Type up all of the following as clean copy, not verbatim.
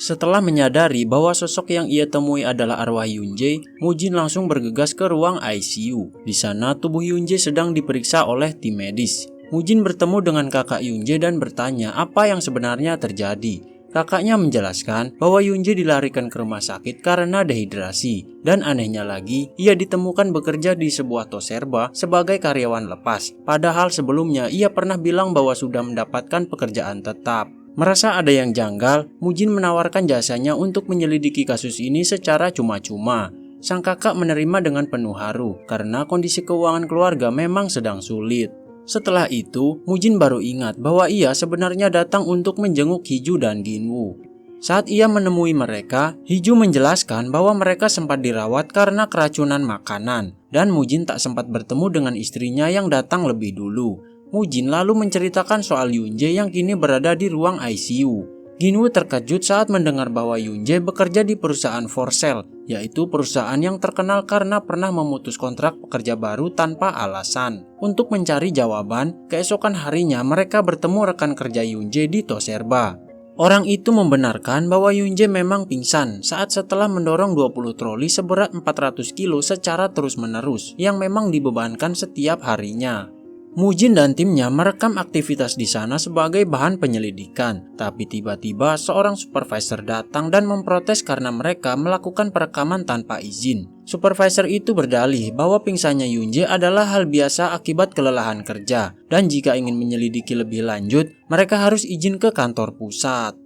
Setelah menyadari bahwa sosok yang ia temui adalah arwah Yunjae, Mujin langsung bergegas ke ruang ICU. Di sana tubuh Yunjae sedang diperiksa oleh tim medis. Mujin bertemu dengan kakak Yunjae dan bertanya apa yang sebenarnya terjadi. Kakaknya menjelaskan bahwa Yunjae dilarikan ke rumah sakit karena dehidrasi. Dan anehnya lagi, ia ditemukan bekerja di sebuah toserba sebagai karyawan lepas. Padahal sebelumnya ia pernah bilang bahwa sudah mendapatkan pekerjaan tetap. Merasa ada yang janggal, Mujin menawarkan jasanya untuk menyelidiki kasus ini secara cuma-cuma. Sang kakak menerima dengan penuh haru karena kondisi keuangan keluarga memang sedang sulit. Setelah itu, Mujin baru ingat bahwa ia sebenarnya datang untuk menjenguk Hiju dan Ginwoo. Saat ia menemui mereka, Hiju menjelaskan bahwa mereka sempat dirawat karena keracunan makanan, dan Mujin tak sempat bertemu dengan istrinya yang datang lebih dulu. Mujin lalu menceritakan soal Yunjae yang kini berada di ruang ICU. Ginwoo terkejut saat mendengar bahwa Yunjae bekerja di perusahaan Forsell, yaitu perusahaan yang terkenal karena pernah memutus kontrak pekerja baru tanpa alasan. Untuk mencari jawaban, keesokan harinya mereka bertemu rekan kerja Yunjae di toserba. Orang itu membenarkan bahwa Yunjae memang pingsan saat setelah mendorong 20 troli seberat 400 kilo secara terus-menerus yang memang dibebankan setiap harinya. Mujin dan timnya merekam aktivitas di sana sebagai bahan penyelidikan, tapi tiba-tiba seorang supervisor datang dan memprotes karena mereka melakukan perekaman tanpa izin. Supervisor itu berdalih bahwa pingsannya Yunjae adalah hal biasa akibat kelelahan kerja, dan jika ingin menyelidiki lebih lanjut, mereka harus izin ke kantor pusat.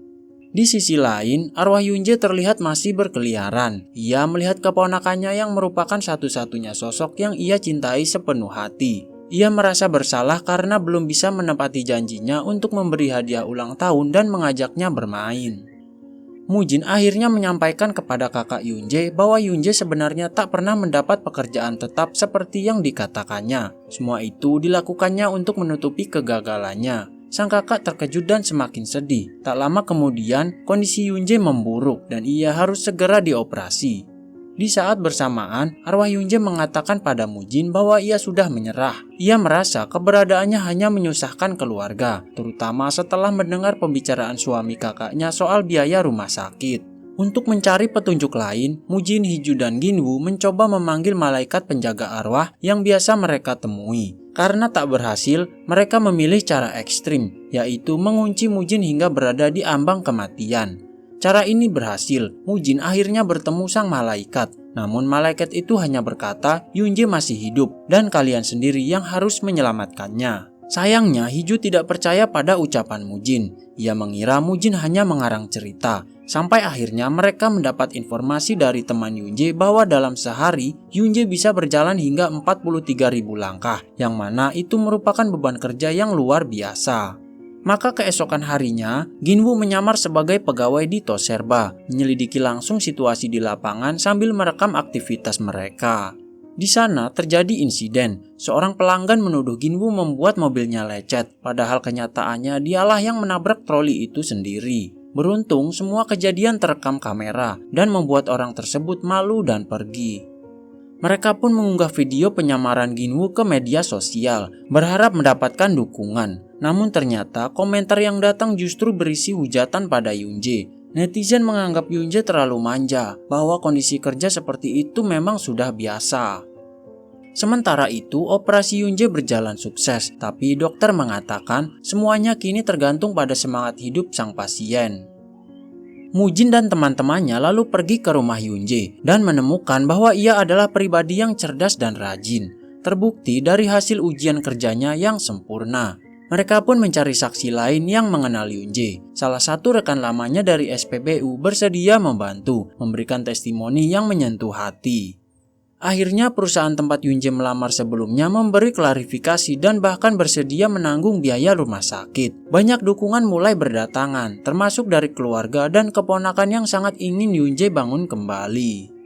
Di sisi lain, arwah Yunjae terlihat masih berkeliaran. Ia melihat keponakannya yang merupakan satu-satunya sosok yang ia cintai sepenuh hati. Ia merasa bersalah karena belum bisa menepati janjinya untuk memberi hadiah ulang tahun dan mengajaknya bermain. Mujin akhirnya menyampaikan kepada kakak Yunjae bahwa Yunjae sebenarnya tak pernah mendapat pekerjaan tetap seperti yang dikatakannya. Semua itu dilakukannya untuk menutupi kegagalannya. Sang kakak terkejut dan semakin sedih. Tak lama kemudian, kondisi Yunjae memburuk dan ia harus segera dioperasi. Di saat bersamaan, arwah Yunjae mengatakan pada Mujin bahwa ia sudah menyerah. Ia merasa keberadaannya hanya menyusahkan keluarga, terutama setelah mendengar pembicaraan suami kakaknya soal biaya rumah sakit. Untuk mencari petunjuk lain, Mujin, Hiju, dan Ginwoo mencoba memanggil malaikat penjaga arwah yang biasa mereka temui. Karena tak berhasil, mereka memilih cara ekstrim, yaitu mengunci Mujin hingga berada di ambang kematian. Cara ini berhasil, Mujin akhirnya bertemu sang malaikat. Namun malaikat itu hanya berkata, Yunjae masih hidup dan kalian sendiri yang harus menyelamatkannya. Sayangnya, Hiju tidak percaya pada ucapan Mujin. Ia mengira Mujin hanya mengarang cerita. Sampai akhirnya mereka mendapat informasi dari teman Yunjae bahwa dalam sehari, Yunjae bisa berjalan hingga 43.000 langkah, yang mana itu merupakan beban kerja yang luar biasa. Maka keesokan harinya, Ginwoo menyamar sebagai pegawai di toserba, menyelidiki langsung situasi di lapangan sambil merekam aktivitas mereka. Di sana terjadi insiden, seorang pelanggan menuduh Ginwoo membuat mobilnya lecet, padahal kenyataannya dialah yang menabrak troli itu sendiri. Beruntung semua kejadian terekam kamera dan membuat orang tersebut malu dan pergi. Mereka pun mengunggah video penyamaran Ginwoo ke media sosial, berharap mendapatkan dukungan. Namun ternyata komentar yang datang justru berisi hujatan pada Yunjae. Netizen menganggap Yunjae terlalu manja, bahwa kondisi kerja seperti itu memang sudah biasa. Sementara itu, operasi Yunjae berjalan sukses, tapi dokter mengatakan semuanya kini tergantung pada semangat hidup sang pasien. Mujin dan teman-temannya lalu pergi ke rumah Yunjae dan menemukan bahwa ia adalah pribadi yang cerdas dan rajin. Terbukti dari hasil ujian kerjanya yang sempurna. Mereka pun mencari saksi lain yang mengenal Yunjae. Salah satu rekan lamanya dari SPBU bersedia membantu, memberikan testimoni yang menyentuh hati. Akhirnya perusahaan tempat Yunjae melamar sebelumnya memberi klarifikasi dan bahkan bersedia menanggung biaya rumah sakit. Banyak dukungan mulai berdatangan, termasuk dari keluarga dan keponakan yang sangat ingin Yunjae bangun kembali.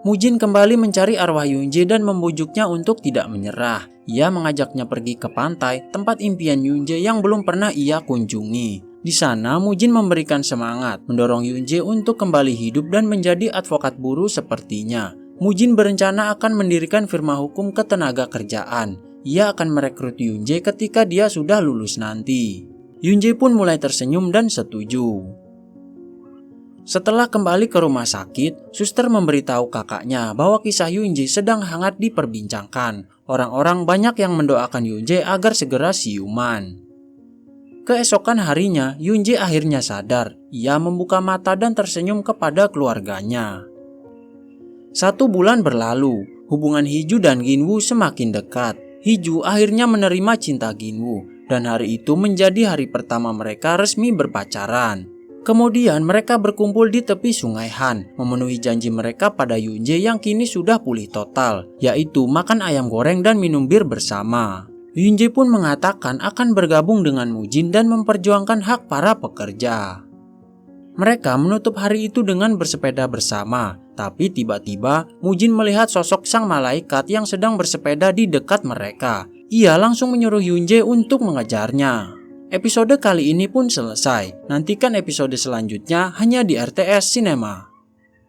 Mujin kembali mencari arwah Yunjae dan membujuknya untuk tidak menyerah. Ia mengajaknya pergi ke pantai, tempat impian Yunjae yang belum pernah ia kunjungi. Di sana, Mujin memberikan semangat, mendorong Yunjae untuk kembali hidup dan menjadi advokat buruh sepertinya. Mujin berencana akan mendirikan firma hukum ketenaga kerjaan. Ia akan merekrut Yunjae ketika dia sudah lulus nanti. Yunjae pun mulai tersenyum dan setuju. Setelah kembali ke rumah sakit, suster memberitahu kakaknya bahwa kisah Yunje sedang hangat diperbincangkan. Orang-orang banyak yang mendoakan Yunje agar segera siuman. Keesokan harinya, Yunje akhirnya sadar. Ia membuka mata dan tersenyum kepada keluarganya. 1 bulan berlalu, hubungan Hiju dan Ginwoo semakin dekat. Hiju akhirnya menerima cinta Ginwoo, dan hari itu menjadi hari pertama mereka resmi berpacaran. Kemudian mereka berkumpul di tepi sungai Han, memenuhi janji mereka pada Yunje yang kini sudah pulih total, yaitu makan ayam goreng dan minum bir bersama. Yunje pun mengatakan akan bergabung dengan Mujin dan memperjuangkan hak para pekerja. Mereka menutup hari itu dengan bersepeda bersama, tapi tiba-tiba Mujin melihat sosok sang malaikat yang sedang bersepeda di dekat mereka. Ia langsung menyuruh Yunje untuk mengejarnya. Episode kali ini pun selesai. Nantikan episode selanjutnya hanya di RTS Cinema.